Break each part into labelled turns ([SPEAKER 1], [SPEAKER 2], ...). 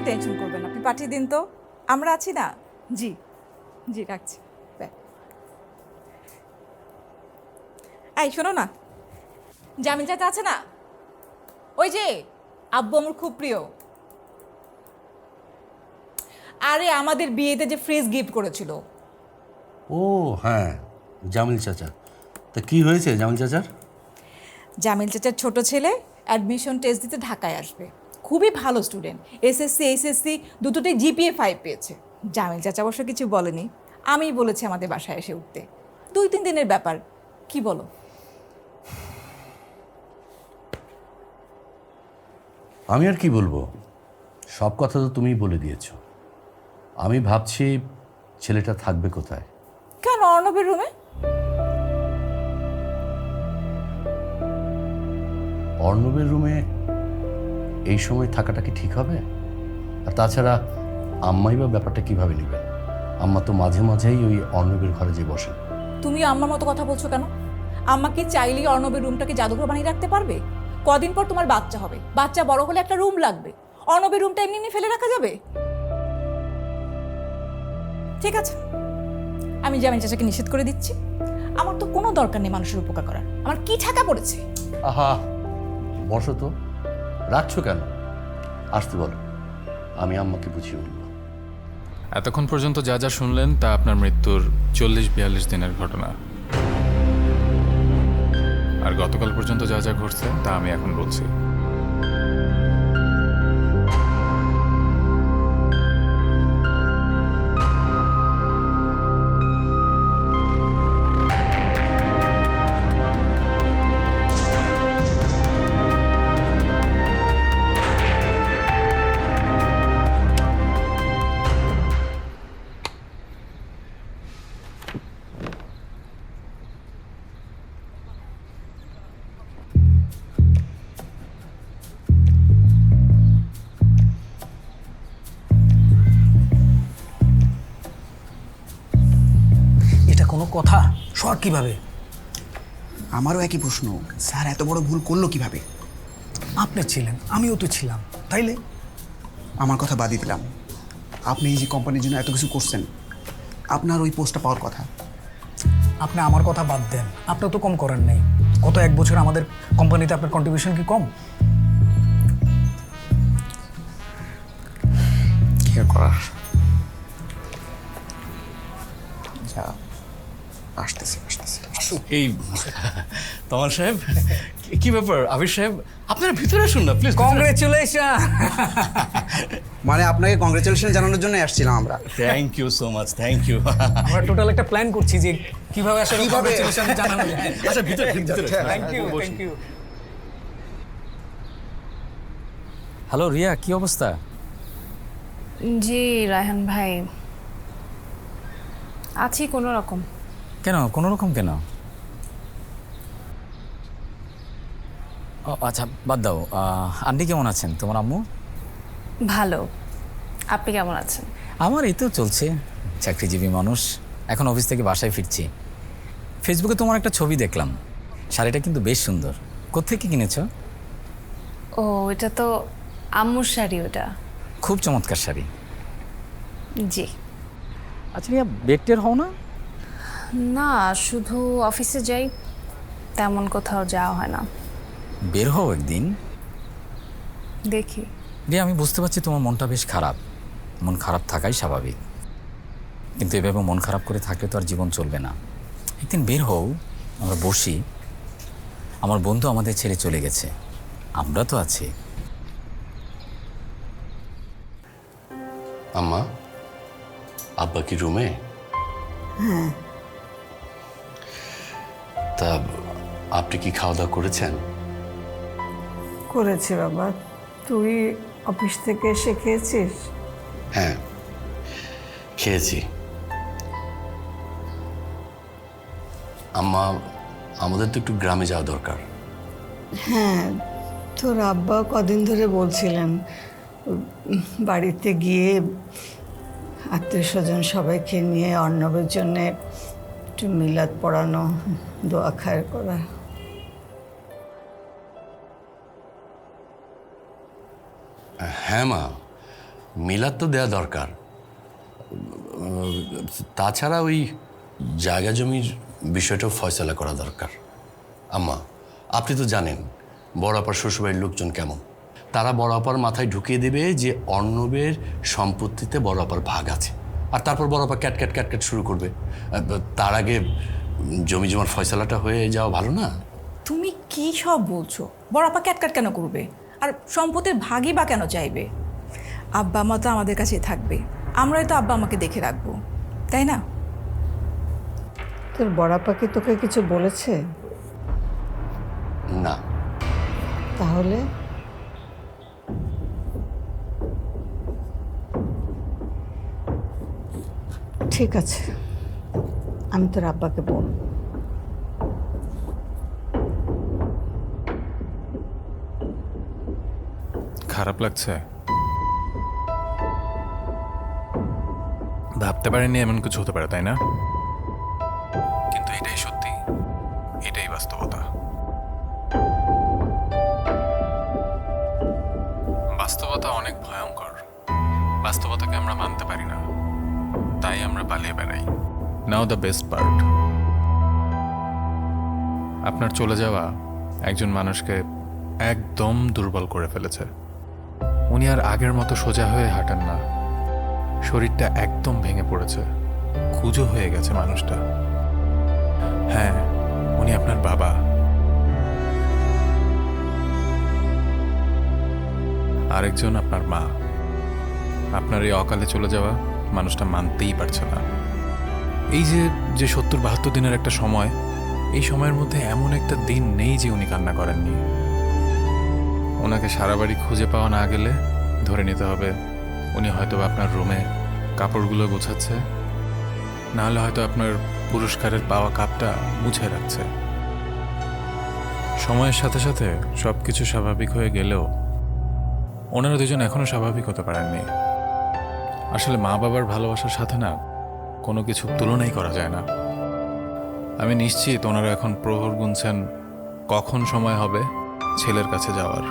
[SPEAKER 1] Tension করবেন না, আপনি পাঠিয়ে দিন তো, আমরা আছি না। জি জি রাখছি। এই শোনো না, জামিল চাচা আছে না, ওই যে আব্বু আমার খুব প্রিয়, আরে আমাদের বিয়েতে যে ফ্রিজ গিফট করেছিল।
[SPEAKER 2] ও হ্যাঁ, জামিল চাচা। তা কি হয়েছে জামিল চাচার?
[SPEAKER 1] জামিল চাচার ছোট ছেলে অ্যাডমিশন টেস্ট দিতে ঢাকায় আসবে, খুবই ভালো স্টুডেন্ট, এসএসসি এইচএসসি দুটোতেই জিপিএ 5 পেয়েছে। জামিল চাচা অবশ্য কিছু বলেনি, আমিই বলেছি আমাদের বাসায় এসে উঠতে, 2-3 দিনের ব্যাপার, কি বলো?
[SPEAKER 2] আমি আর কি বলবো, সব কথা তো তুমিই বলে দিয়েছো। আমি ভাবছি ছেলেটা থাকবে কোথায়।
[SPEAKER 1] কেন, অর্ণবের রুমে।
[SPEAKER 2] অর্ণবের রুমে এই সময় থাকাটা কি ঠিক হবে? আর তাছাড়া আম্মাই বা ব্যাপারটা কিভাবে নেবেন? আম্মা তো মাঝে মাঝেই ওই অর্ণবের ঘরে যেয়ে বসেন।
[SPEAKER 1] তুমি আম্মার মতো কথা বলছো কেন? আম্মা কি চাইলেই অর্ণবের রুমটাকে জাদুঘর বানিয়ে রাখতে পারবে? কদিন পর তোমার বাচ্চা হবে, বাচ্চা বড় হলে একটা রুম লাগবে, অর্ণবের রুমটা এমনি এমনি ফেলে রাখা যাবে? ঠিক আছে, আমি জামিল চাচাকে নিষেধ করে দিচ্ছি, আমার তো কোনো দরকার নেই মানুষের উপকার করার, আমার কি ঠাকা পড়েছে।
[SPEAKER 2] আহা, বসো তো, রাখছো কেন? আসতে বলো, আমি আম্মাকে বুঝিয়ে বলবো।
[SPEAKER 3] এতক্ষণ পর্যন্ত যা যা শুনলেন তা আপনার মৃত্যুর 40-42 দিনের ঘটনা, আর গতকাল পর্যন্ত যা যা ঘটছে তা আমি এখন বলছি।
[SPEAKER 4] এটা কোনো কথা? সর কিভাবে?
[SPEAKER 5] আমারও একই প্রশ্ন, স্যার এত বড় ভুল করলো কিভাবে?
[SPEAKER 4] আপনি ছিলেন, আমিও তো ছিলাম, তাইলে?
[SPEAKER 5] আমার কথা বাদই দিলাম, আপনি এই যে কোম্পানির জন্য এত কিছু করছেন, আপনার ওই পোস্টটা পাওয়ার কথা।
[SPEAKER 4] আপনি আমার কথা বাদ দেন, আপনি তো কম করেন নাই। গত 1 বছর আমাদের কোম্পানিতে আপনার কন্ট্রিবিউশন কি কম?
[SPEAKER 5] কি আর করার, যা আসতেছি আসতেছি।
[SPEAKER 6] এই তমাল সাহেব, কি ব্যাপার? আবির সাহেব, আপনারা ভিতরে আসুন না প্লিজ।
[SPEAKER 4] কংগ্রেচুলেশন।
[SPEAKER 5] মানে আপনাকে কংগ্রেচুলেশন জানানোর জন্য আসছিলাম আমরা।
[SPEAKER 6] Thank you so much, thank you.
[SPEAKER 4] আমরা টোটাল একটা প্ল্যান করছি যে কিভাবে আসলে কংগ্রেচুলেশন জানানো যায়।
[SPEAKER 6] আচ্ছা ভিতরে ভিতরে।
[SPEAKER 4] Thank you, thank you.
[SPEAKER 7] Hello Riya, কি অবস্থা?
[SPEAKER 8] জি রায়হান ভাই, আছি কোনো রকম।
[SPEAKER 7] কেন কোনো রকম কেন? ও আচ্ছা বাদ দাও। আন্টি কেমন আছেন? তোমার আম্মু?
[SPEAKER 8] ভালো, আপনি কেমন আছেন?
[SPEAKER 7] আমার এই তো চলছে, চাকরিজীবী মানুষ, এখন অফিস থেকে বাসায় ফিরছি। ফেসবুকে তোমার একটা ছবি দেখলাম, শাড়িটা কিন্তু বেশ সুন্দর। কোত্থেকে কিনেছো?
[SPEAKER 8] ও এটা তো আম্মুর শাড়ি, ওটা।
[SPEAKER 7] খুব চমৎকার শাড়ি।
[SPEAKER 8] জি
[SPEAKER 7] আচ্ছা রিয়া, বেডটের হও না?
[SPEAKER 8] না, শুধু অফিসে যাই, তেমন কোথাও যাওয়া হয় না।
[SPEAKER 7] বের হও একদিন।
[SPEAKER 8] দেখি।
[SPEAKER 7] রিয়া, আমি বুঝতে পারছি তোমার মনটা বেশ খারাপ, মন খারাপ থাকাই স্বাভাবিক, কিন্তু এভাবে মন খারাপ করে থাকলে তো আর জীবন চলবে না। একদিন বের হও, আমরা বসি। আমার বন্ধু আমাদের ছেড়ে চলে গেছে, আমরা তো আছি।
[SPEAKER 2] আম্মা, আব্বা কি রুমে?
[SPEAKER 9] হ্যাঁ।
[SPEAKER 2] তা আপনি কি খাওয়া দাওয়া করেছেন?
[SPEAKER 9] করেছি বাবা, তুই অফিস থেকে এসে খেয়েছিস?
[SPEAKER 2] হ্যাঁ খেয়েছি। আম্মা, আমাদের তো একটু গ্রামে যাওয়া দরকার।
[SPEAKER 9] হ্যাঁ, তোর আব্বা কদিন ধরে বলছিলেন বাড়িতে গিয়ে আত্মীয় স্বজন সবাইকে নিয়ে অর্ণবের জন্যে একটু মিলাদ পড়ানো, দোয়া খায়ের করা।
[SPEAKER 2] হ্যাঁ মা, মিলাদ তো দেওয়া দরকার। তাছাড়া ওই জায়গা জমির বিষয়টাও ফয়সালা করা দরকার। আম্মা, আপনি তো জানেন বড় আপার শ্বশুরবাড়ির লোকজন কেমন। তারা বড় আপার মাথায় ঢুকিয়ে দেবে যে অর্ণবের সম্পত্তিতে বড় আপার ভাগ আছে, আর তারপর বড় আপা ক্যাট ক্যাট শুরু করবে। তার আগে জমি জমার ফয়সালাটা হয়ে যাওয়া ভালো না?
[SPEAKER 1] তুমি কি সব বলছো? বড় আপা ক্যাটকাট কেন করবে? আর সম্পত্তির ভাগই বা কেন চাইবে? আব্বা মা তো আমাদের কাছেই থাকবে, আমরাই তো আব্বা আমাকে দেখে রাখবো, তাই না?
[SPEAKER 9] তোর বড়াপা কি তোকে কিছু বলেছে?
[SPEAKER 2] না।
[SPEAKER 9] তাহলে ঠিক আছে, আমি তোর আব্বাকে বলবো।
[SPEAKER 3] খারাপ লাগছে? ভাবতে পারিনি এমন কিছু হতে পারে, তাই না? কিন্তু এটাই সত্যি, এটাই বাস্তবতা। বাস্তবতা অনেক ভয়ঙ্কর। বাস্তবতাকে আমরা মানতে পারি না, তাই আমরা পালিয়ে বেড়াই। নাও দ্য বেস্ট পার্ট, আপনার চলে যাওয়া একজন মানুষকে একদম দুর্বল করে ফেলেছে। উনি আর আগের মতো সোজা হয়ে হাঁটেন না, শরীরটা একদম ভেঙে পড়েছে, কুঁজো হয়ে গেছে মানুষটা। হ্যাঁ, উনি আপনার বাবা, আরেকজন আপনার মা। আপনার এই অকালে চলে যাওয়া মানুষটা মানতেই পারছে না। এই যে ৭০-৭২ দিনের একটা সময়, এই সময়ের মধ্যে এমন একটা দিন নেই যে উনি কান্না করেননি। ওনাকে সারা বাড়ি খুঁজে পাওয়া না গেলে ধরে নিতে হবে উনি হয়তো আপনার রুমে কাপড়গুলো গোছাচ্ছে, নাহলে হয়তো আপনার পুরস্কারের পাওয়া কাপটা মুছে রাখছে। সময়ের সাথে সাথে সব কিছু স্বাভাবিক হয়ে গেলেও ওনারা দুজন এখনো স্বাভাবিক হতে পারেননি। আসলে মা বাবার ভালোবাসার সাথে না কোনো কিছু তুলনাই করা যায় না। আমি নিশ্চিত ওনারা এখন প্রহর গুনছেন কখন সময় হবে ছেলের কাছে যাওয়ার।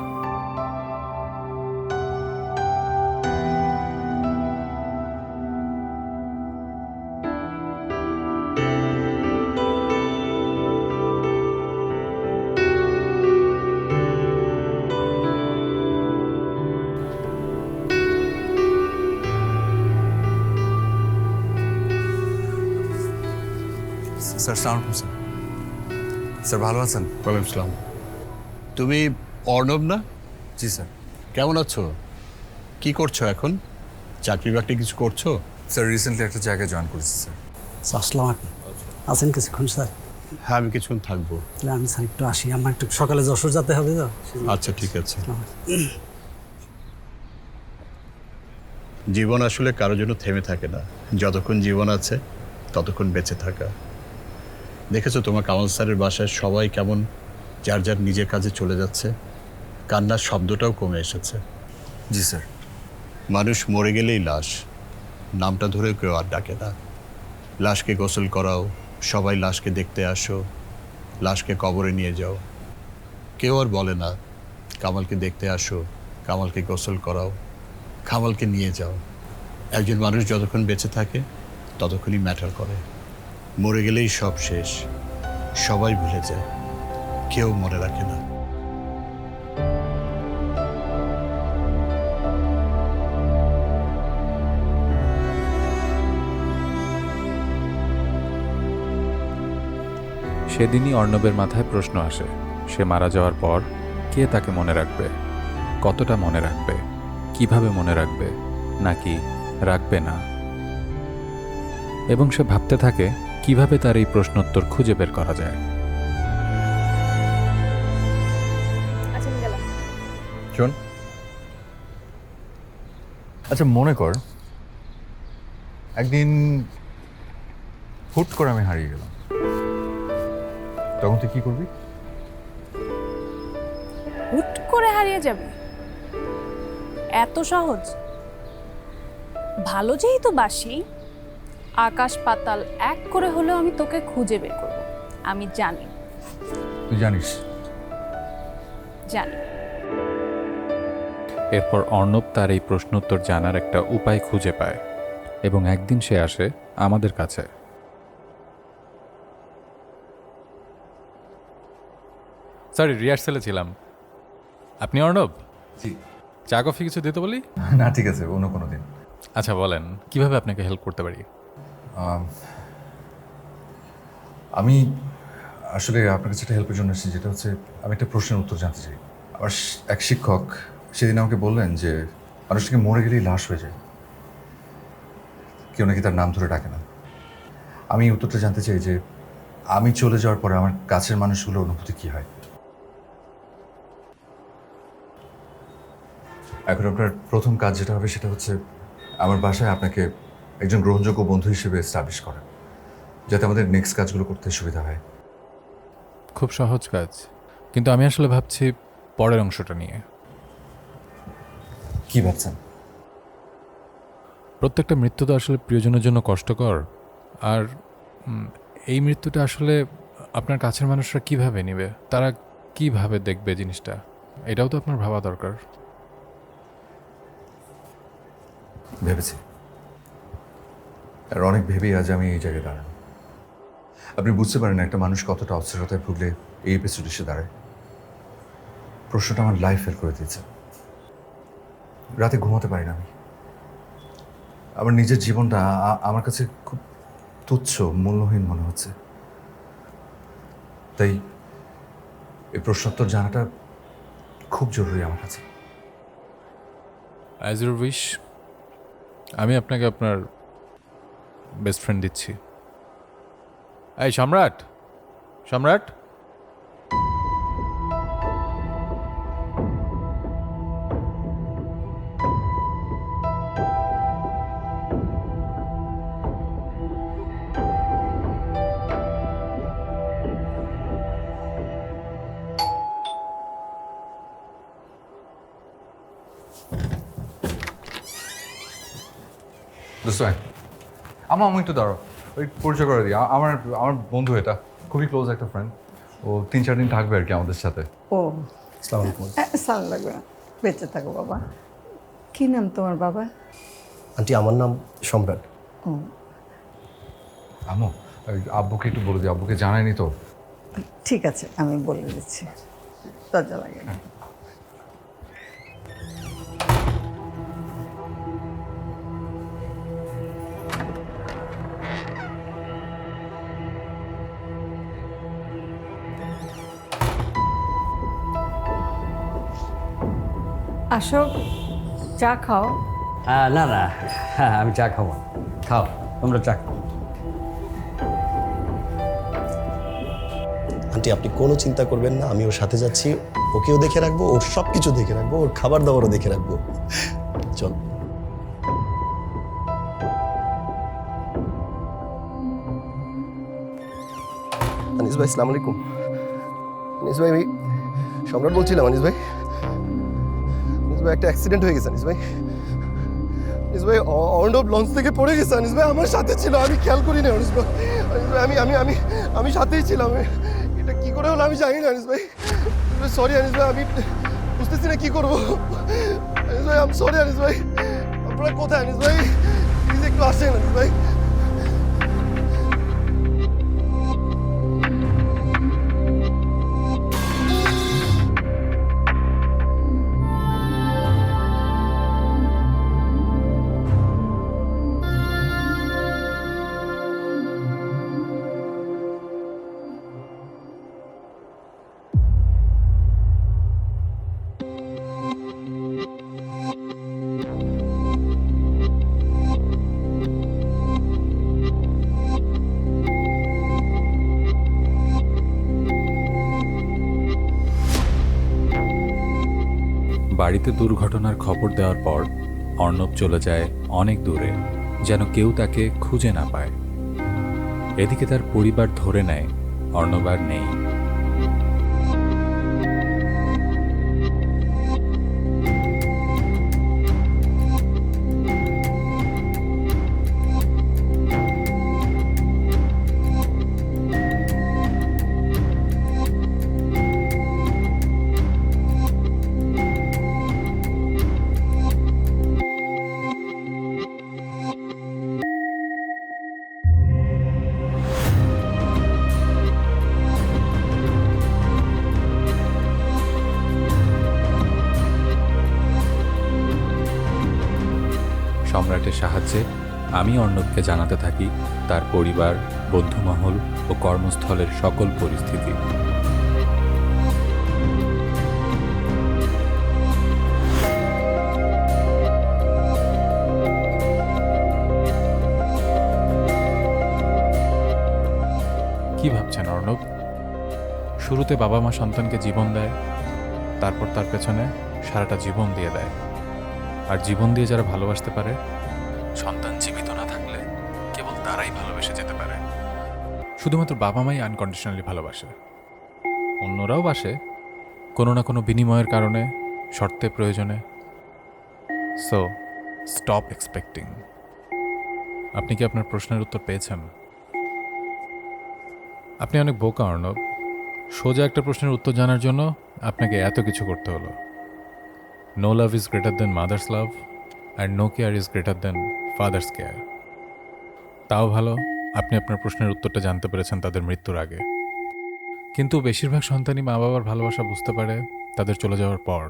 [SPEAKER 10] স্যার সালাম আলাইকুম স্যার। স্যার ভালো আছেন?
[SPEAKER 2] ওয়ালাইকুম আসসালাম।
[SPEAKER 10] তুমি অর্ণব না?
[SPEAKER 2] জি স্যার।
[SPEAKER 10] কেমন আছো? কি করছো এখন? চাকরি বাকরি কিছু করছো?
[SPEAKER 11] স্যার রিসেন্টলি একটা জায়গায় জয়েন করেছি স্যার।
[SPEAKER 4] আসসালামু আলাইকুম। আছেন কিছুক্ষণ স্যার?
[SPEAKER 10] হ্যাঁ, আমি কিছুক্ষণ থাকবো।
[SPEAKER 4] তাহলে আমি স্যার একটু আসি, আমার একটু সকালে যশোর যেতে হবে তো।
[SPEAKER 10] আচ্ছা ঠিক আছে। জীবন আসলে কারো জন্য থেমে থাকে না। যতক্ষণ জীবন আছে ততক্ষণ বেঁচে থাকা। দেখেছো তোমার কামাল স্যারের বাসায় সবাই কেমন যার যার নিজের কাজে চলে যাচ্ছে, কান্নার শব্দটাও কমে এসেছে।
[SPEAKER 11] জি স্যার।
[SPEAKER 10] মানুষ মরে গেলেই লাশ, নামটা ধরেও কেউ আর ডাকে না। লাশকে গোসল করাও, সবাই লাশকে দেখতে আসো, লাশকে কবরে নিয়ে যাও। কেউ আর বলে না কামালকে দেখতে আসো, কামালকে গোসল করাও, কামালকে নিয়ে যাও। একজন মানুষ যতক্ষণ বেঁচে থাকে ততক্ষণই ম্যাটার করে। মরে গেলেই সব শেষ, সবাই ভুলে যায়, কেউ মনে রাখে না।
[SPEAKER 3] সেদিনই অর্ণবের মাথায় প্রশ্ন আসে, সে মারা যাওয়ার পর কে তাকে মনে রাখবে, কতটা মনে রাখবে, কিভাবে মনে রাখবে, নাকি রাখবে না। এবং সে ভাবতে থাকে কিভাবে তার এই প্রশ্নোত্তর খুঁজে বের করা যায়।
[SPEAKER 11] শোন, আচ্ছা মনে কর একদিন হুট করে আমি হারিয়ে গেলাম, তখন তুই কি করবি?
[SPEAKER 8] হুট করে হারিয়ে যাবে? এত সহজ? ভালো যেহেতু বাসি, আকাশ পাতাল এক করে হলেও আমি তোকে খুঁজে বের করব। আমি জানি।
[SPEAKER 11] তুই জানিস?
[SPEAKER 8] জানি।
[SPEAKER 3] এরপর অর্ণব তার এই প্রশ্নোত্তর জানার একটা উপায় খুঁজে পায় এবং একদিন সে আসে আমাদের কাছে। সরি, রিহার্সেলে ছিলাম। আপনি অর্ণব?
[SPEAKER 11] জি।
[SPEAKER 3] চা কফি কিছু দিতে বলি?
[SPEAKER 11] না ঠিক আছে, অন্য কোনো দিন।
[SPEAKER 3] আচ্ছা বলেন, কিভাবে আপনাকে হেল্প করতে পারি?
[SPEAKER 11] আমি আসলে আপনার কাছে একটা হেল্পের জন্য এসেছি, যেটা হচ্ছে আমি একটা প্রশ্নের উত্তর জানতে চাই। আমার এক শিক্ষক সেদিন আমাকে বললেন যে মানুষটাকে মরে গেলেই লাশ হয়ে যায়, কেউ নাকি তার নাম ধরে ডাকে না। আমি উত্তরটা জানতে চাই যে আমি চলে যাওয়ার পরে আমার কাছের মানুষগুলোর অনুভূতি কী হয়। এখন আপনার প্রথম কাজ যেটা হবে সেটা হচ্ছে আমার বাসায় আপনাকে একজন গ্রহণযোগ্য বন্ধু হিসেবে এস্টাবলিশ করা, যাতে আমাদের নেক্সট কাজগুলো করতে সুবিধা হয়।
[SPEAKER 3] খুব সহজ কাজ, কিন্তু আমি আসলে ভাবছি পরের অংশটা নিয়ে।
[SPEAKER 11] কি ভাবছেন?
[SPEAKER 3] প্রত্যেকটা মৃত্যু তো আসলে প্রিয়জনের জন্য কষ্টকর, আর এই মৃত্যুটা আসলে আপনার কাছের মানুষরা কিভাবে নেবে, তারা কিভাবে দেখবে জিনিসটা, এটাও তো আপনার ভাবা দরকার।
[SPEAKER 11] ভেবেছি, আর অনেক ভেবেই আজ আমি এই জায়গায় দাঁড়ানো। আপনি বুঝতে পারেন একটা মানুষ কতটা অস্থিরতায় ভুগলে এই এপিসোড এসে দাঁড়ায়। প্রশ্নটা আমার লাইফ ফেল করে দিয়েছে। রাতে ঘুমাতে পারি না আমি। আমার নিজের জীবনটা আমার কাছে খুব তুচ্ছ, মূল্যহীন মনে হচ্ছে। তাই এই প্রশ্নোত্তর জানাটা খুব জরুরি আমার কাছে।
[SPEAKER 3] অ্যাজ ইউর উইশ, আমি আপনাকে আপনার বেস্ট ফ্রেন্ড দিচ্ছি। এই সম্রাট, সম্রাট,
[SPEAKER 11] দোস্ত আমার একটু দাঁড়াও, ওই পরিচয় করে দিই। আমার আমার বন্ধু, এটা খুবই ক্লোজ একটা ফ্রেন্ড। ও 3-4 দিন থাকবে আর কি আমাদের সাথে।
[SPEAKER 9] ও
[SPEAKER 11] আসসালামু আলাইকুম।
[SPEAKER 9] সাল লাগবে না, বেঁচে থাকো বাবা। কি নাম তোমার বাবা?
[SPEAKER 2] আন্টি, আমার নাম সম্রাট।
[SPEAKER 9] ও
[SPEAKER 11] আমো, ওই আব্বুকে একটু বলে দিই, আব্বুকে জানায়নি তো।
[SPEAKER 9] ঠিক আছে, আমি বলে দিচ্ছি, লজ্জা লাগে না। আসো, চা খাও।
[SPEAKER 7] না না, হ্যাঁ আমি চা খাবো। খাও, তোমরা চা খাও।
[SPEAKER 12] আন্টি, আপনি কোনো চিন্তা করবেন না, আমি ওর সাথে যাচ্ছি। ওকেও দেখে রাখবো, ওর সব কিছু দেখে রাখবো, ওর খাবার দাবারও দেখে রাখবো। চল। আনিস ভাই, আসসালামু আলাইকুম। আনিস ভাই, আমি সম্রাট বলছিলাম। আনিস ভাই, আনিস ভাই, একটা অ্যাক্সিডেন্ট হয়ে গেছে। আনিস ভাই, আনিস ভাই, অর্ণব লঞ্চ থেকে পড়ে গেছে। আনিস ভাই আমার সাথে ছিল, আমি খেয়াল করিনি। আনিস ভাই, আনিস ভাই, আমি আমি আমি আমি সাথেই ছিলাম। এটা কি করে হলো আমি জানি না। আনিস ভাই, সরি আনিস ভাই, আমি বুঝতেছি না কি করবো। আনিস ভাই, আমি সরি। আনিস ভাই, আপনারা কোথায়? আনিস ভাই, প্লিজ একটু আসেন। আনিস ভাই,
[SPEAKER 3] বাড়িতে দুর্ঘটনার খবর দেওয়ার পর অর্ণব চলে যায় অনেক দূরে, যেন কেউ তাকে খুঁজে না পায়। এদিকে তার পরিবার ধরে নেয় অর্ণব আর নেই। সম্রাটের সাহায্যে আমি অর্ণবকে জানাতে থাকি তার পরিবার, বন্ধুমহল ও কর্মস্থলের সকল পরিস্থিতি। কি ভাবছেন অর্ণব? শুরুতে বাবা মা সন্তানকে জীবন দেয়, তারপর তার পেছনে সারাটা জীবন দিয়ে দেয়। আর জীবন দিয়ে যারা ভালোবাসতে পারে, সন্তান জীবিত না থাকলে কেবল তারাই ভালোবেসে যেতে পারে। শুধুমাত্র বাবা মাই আনকন্ডিশনালি ভালোবাসে, অন্যরাও বাসে কোনো না কোনো বিনিময়ের কারণে, শর্তে, প্রয়োজনে। So stop expecting. আপনি কি আপনার প্রশ্নের উত্তর পেয়েছেন? আপনি অনেক বোকা অর্ণব। সোজা একটা প্রশ্নের উত্তর জানার জন্য আপনাকে এত কিছু করতে হলো। No love is greater than mother's love and no care is greater than father's care. তাও ভালো আপনি আপনার প্রশ্নের উত্তরটা জানতে পেরেছেন তাদের মৃত্যুর আগে। কিন্তু বেশিরভাগ সন্তানই মা বাবার ভালোবাসা বুঝতে পারে তাদের চলে যাওয়ার পর।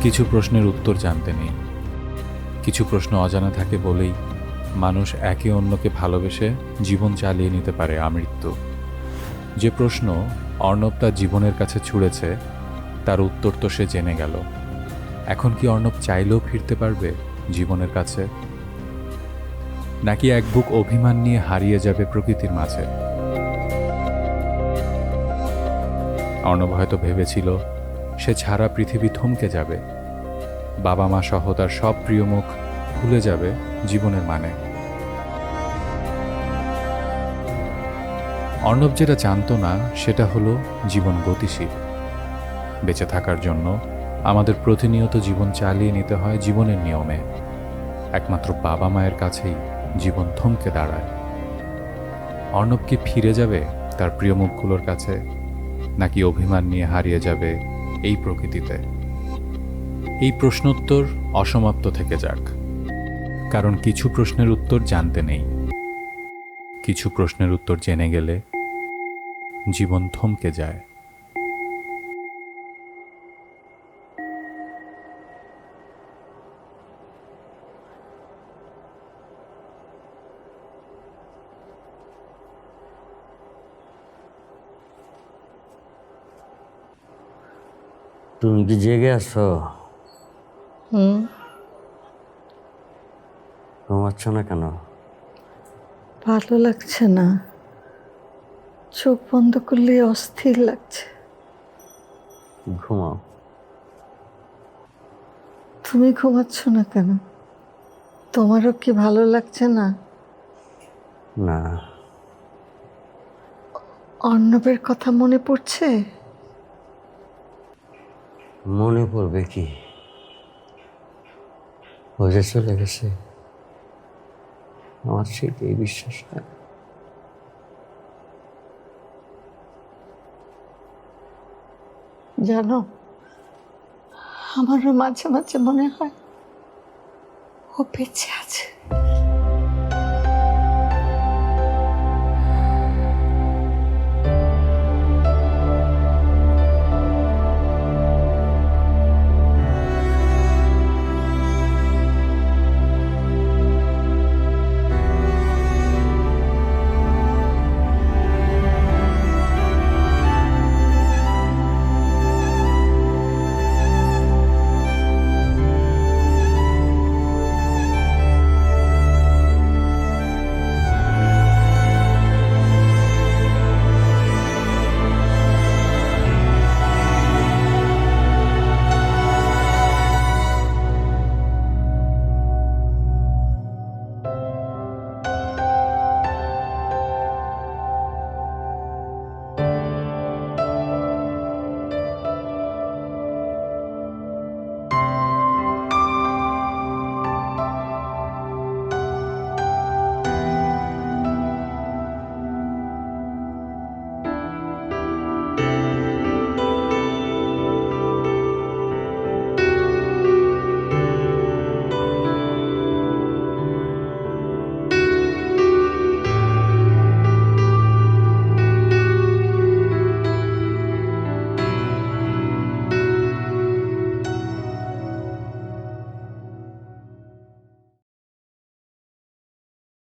[SPEAKER 3] কিছু প্রশ্নের উত্তর জানতে নেই, কিছু প্রশ্ন অজানা থাকে বলেই মানুষ একে অন্যকে ভালোবেসে জীবন চালিয়ে নিতে পারে আমৃত্যু। যে প্রশ্ন অর্ণব তার জীবনের কাছে ছুঁড়েছে তার উত্তর তো সে জেনে গেল। এখন কি অর্ণব চাইলেও ফিরতে পারবে জীবনের কাছে, নাকি এক বুক অভিমান নিয়ে হারিয়ে যাবে প্রকৃতির মাঝে? অর্ণব হয়তো ভেবেছিল সে ছাড়া পৃথিবী থমকে যাবে, বাবা মা সহ তার সব প্রিয় মুখ ভুলে যাবে জীবনের মানে। অর্ণব যেটা জানতো না সেটা হলো জীবন গতিশীল। বেঁচে থাকার জন্য আমাদের প্রতিনিয়ত জীবন চালিয়ে নিতে হয় জীবনের নিয়মে। একমাত্র বাবা মায়ের কাছেই জীবন থমকে দাঁড়ায়। অর্ণব কি ফিরে যাবে তার প্রিয় মুখগুলোর কাছে, নাকি অভিমান নিয়ে হারিয়ে যাবে এই প্রকৃতিতে? এই প্রশ্নোত্তর অসমাপ্ত থেকে যাক, কারণ কিছু প্রশ্নের উত্তর জানতে নেই। কিছু প্রশ্নের উত্তর জেনে গেলে জীবন থমকে যায়।
[SPEAKER 13] তুমি কি জেগে আছো? ঘুমাচ্ছ না কেন?
[SPEAKER 9] ভালো লাগছে না, চোখ বন্ধ করলে অস্থির লাগছে।
[SPEAKER 13] ঘুমাও।
[SPEAKER 9] তুমি ঘুমাচ্ছ না কেন? তোমারও কি ভালো লাগছে না?
[SPEAKER 13] না।
[SPEAKER 9] অর্ণবের কথা মনে পড়ছে?
[SPEAKER 13] মনে পড়বে কি, ও যে চলে গেছে, আমার সেটাই বিশ্বাস হয়।
[SPEAKER 9] জানো, আমারও মাঝে মাঝে মনে হয় ও বেঁচে আছে।